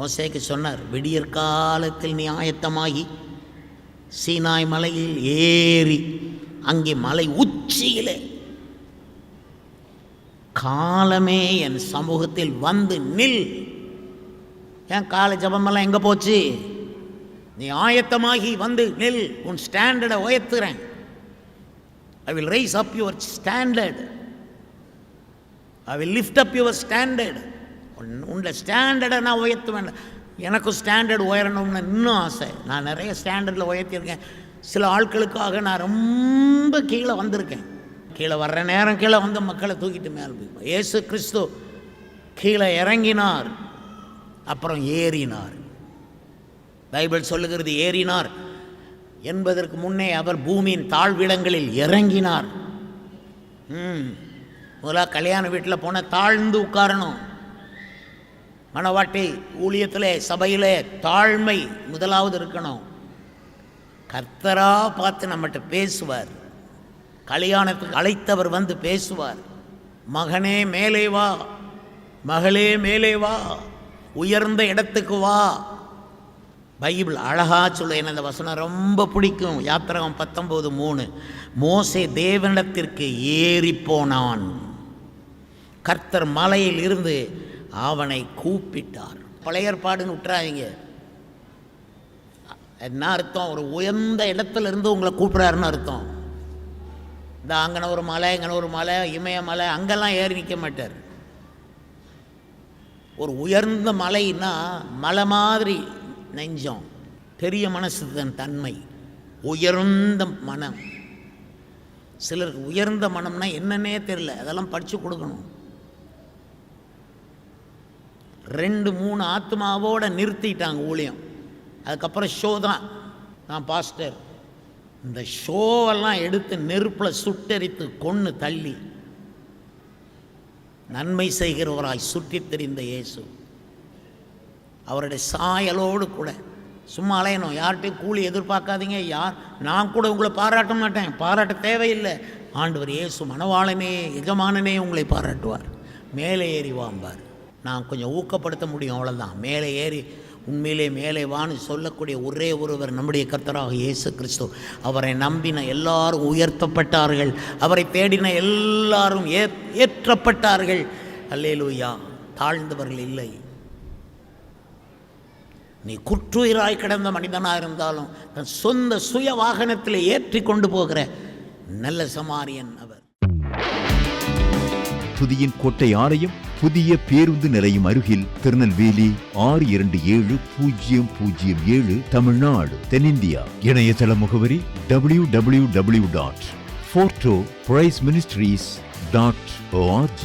மோசேக்கு சொன்னார், விடியற் காலத்தில் நீ ஆயத்தமாகி சீனாய் மலையில் ஏறி அங்கே மலை உச்சியிலே காலமே என் சமூகத்தில் வந்து நில். ஏன் கால ஜபமெல்லாம் எங்கே போச்சு? நீ ஆயத்தமாகி வந்து நில், உன் ஸ்டாண்டர்டை உயர்த்துறேன். I will raise up your standard. I will lift up your standard. உன்னுடைய ஸ்டாண்டர்டை நான் உயர்த்துவேன். எனக்கும் ஸ்டாண்டர்ட் உயரணும்னு இன்னும் ஆசை. நான் நிறைய ஸ்டாண்டர்டில் உயர்த்தியிருக்கேன். சில ஆட்களுக்காக நான் ரொம்ப கீழே வந்திருக்கேன். கீழே வர்ற நேரம் கீழே வந்து மக்களை தூக்கிட்டு மேலே போய் இயேசு கிறிஸ்து கீழே இறங்கினார், அப்புறம் ஏறினார். பைபிள் சொல்லுகிறது ஏறினார் என்பதற்கு முன்னே அவர் பூமியின் தாழ்விடங்களில் இறங்கினார். முதல்ல கல்யாண வீட்டில் போன தாழ்ந்து உட்காரணும். மணவாட்டி ஊழியத்திலே சபையிலே தாழ்மை முதலாவது இருக்கணும். கர்த்தரா பார்த்து நம்மகிட்ட பேசுவார். கல்யாணத்துக்கு அழைத்தவர் வந்து பேசுவார். மகனே மேலே வா, மகளே மேலே வா, உயர்ந்த இடத்துக்கு வா. பைபிள் அழகா சொல்ல, எனக்கு அந்த வசனம் ரொம்ப பிடிக்கும். யாத்திராகமம் 19:3. மோசே தேவனிடத்திற்கு ஏறி போனான், கர்த்தர் மலையில் இருந்து அவனை கூப்பிட்டார். பழைய ஏற்பாடுன்னு விட்டுறாதீங்க. என்ன அர்த்தம்? ஒரு உயர்ந்த இடத்துல இருந்து உங்களை கூப்பிட்றாருன்னு அர்த்தம். இந்த அங்கன ஒரு மலை, இங்கன ஒரு மலை, இமயமலை, அங்கெல்லாம் ஏறி நிற்க மாட்டார். ஒரு உயர்ந்த மலைன்னா மலை மாதிரி நெஞ்சம், பெரிய மனசு தன்மை, உயர்ந்த மனம். சிலருக்கு உயர்ந்த மனம்னா என்னன்னே தெரியல, அதெல்லாம் படித்து கொடுக்கணும். 2-3 ஆத்மாவோடு நிறுத்திட்டாங்க ஊழியம். அதுக்கப்புறம் ஷோ தான். நான் பாஸ்டர், இந்த ஷோவெல்லாம் எடுத்து நெருப்பில் சுட்டெரித்து கொன்று தள்ளி நன்மை செய்கிறவராய் சுற்றி தெரிந்த இயேசு அவருடைய சாயலோடு கூட சும்மா அலையணும். யார்கிட்டையும் கூலி எதிர்பார்க்காதீங்க. நான் கூட உங்களை பாராட்ட மாட்டேன், பாராட்ட தேவையில்லை. ஆண்டவர் இயேசு மணவாளனே, எஜமானனே உங்களை பாராட்டுவார். மேலே ஏறி வாம்பார். நான் கொஞ்சம் ஊக்கப்படுத்த முடியும், அவ்வளோதான். மேலே ஏறி உண்மையிலே மேலே வான்னு சொல்லக்கூடிய ஒரே ஒருவர் நம்முடைய கர்த்தராக இயேசு கிறிஸ்து. அவரை நம்பின எல்லாரும் உயர்த்தப்பட்டார்கள், அவரை தேடின எல்லாரும் ஏற்றப்பட்டார்கள். அல்லேலூயா. தாழ்ந்தவர்கள் இல்லை. நீ குற்றுயிராய் கிடந்த மனிதனாக இருந்தாலும் தன் சொந்த சுய வாகனத்தில் ஏற்றி கொண்டு போகிற நல்ல சமாரியன் அவர். துதியின் கோட்டை ஆலயம் புதிய பேருந்து நிலையம் அருகில், திருநெல்வேலி 620007 தமிழ்நாடு, தென்னிந்தியா. இணையதள முகவரி www.fortopriceministries.org.